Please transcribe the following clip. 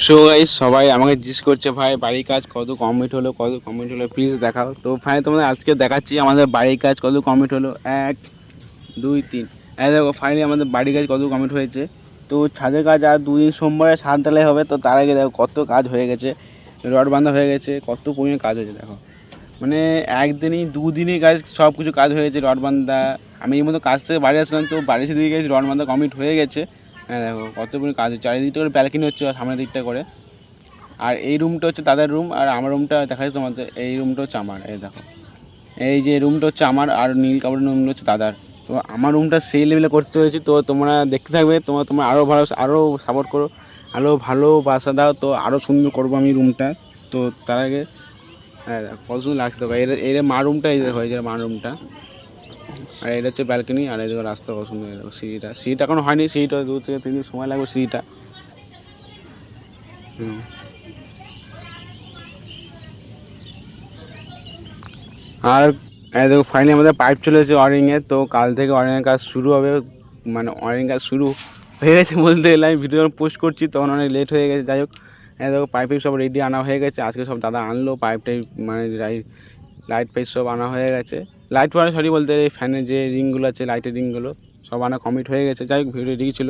So guys সবাই আমাকে জিজ্ঞেস করছে ভাই বাড়ির কাজ কত কমপ্লিট হলো প্লিজ দেখাও। তো ভাই তোমাদের আজকে দেখাচ্ছি আমাদের বাড়ির কাজ কত কমপ্লিট হলো। 1 2 3 দেখো ফাইনালি আমাদের বাড়ির কাজ কত কমপ্লিট হয়েছে। তো ছাদের কাজ আর 2 দিন সোমবারে ছাদ ঢালাই হবে। তো তার আগে দেখো কত কাজ হয়ে গেছে, রড বাঁধা হয়ে গেছে, কত পরিমাণে কাজ হয়েছে দেখো। মানে একদিনই 2 দিনই কাজ সব কিছু কাজ হয়েছে। রড বাঁধা, আমি এই মতো কাজ থেকে বাড়ি আসলাম তো বাড়ি এসে দিয়ে গেছি রড বাঁধা কমপ্লিট হয়ে গেছে। হ্যাঁ দেখো কত পরিমাণে কাজ হচ্ছে, চারিদিকটা করে ব্যালকনি হচ্ছে সামনের দিকটা করে। আর এই রুমটা হচ্ছে তাদের রুম, আর আমার রুমটা দেখা যাচ্ছে তোমাদের, এই রুমটা হচ্ছে আমার। এই দেখো এই যে রুমটা হচ্ছে আমার, আর নীল কাপড়ের রুমটা হচ্ছে দাদার। তো আমার রুমটা সেই লেভেলে করতে চলেছি। তো তোমরা দেখতে থাকবে, তোমরা আরও ভালো, আরও সাপোর্ট করো, আরও ভালোবাসা দাও, তো আরও সুন্দর করবো আমি রুমটা। তো তার আগে হ্যাঁ কত সুন্দর লাগছে তো এর মা রুমটা, এই দেখো এই যে মা রুমটা, আর এটা হচ্ছে ব্যালকনি, আর এই দেখো রাস্তা কত সুন্দর। দেখো সিঁড়িটা এখনো হয়নি, সিঁড়িটা 2 থেকে 3 দিন সময় লাগবে সিঁড়িটা। আর এই দেখো ফাইনালি আমাদের পাইপ চলে এসেছে ওয়ারিংয়ে। তো কাল থেকে ওয়ারিংয়ের কাজ শুরু হবে, মানে ওয়ারিং কাজ শুরু হয়ে গেছে বলতে গেলে। আমি ভিডিও পোস্ট করছি তখন অনেক লেট হয়ে গেছে। যাই হোক দেখো পাইপ সব রেডি আনা হয়ে গেছে, আজকে সব দাদা আনলো পাইপ টাইপ, মানে লাইট ফাইট সব আনা হয়ে গেছে। লাইট মানে সরি বলতে এই ফ্যানের যে রিংগুলো আছে, লাইটের রিংগুলো সব আনা কমপ্লিট হয়ে গেছে। যাই হোক ভিডিও রেডি ছিল।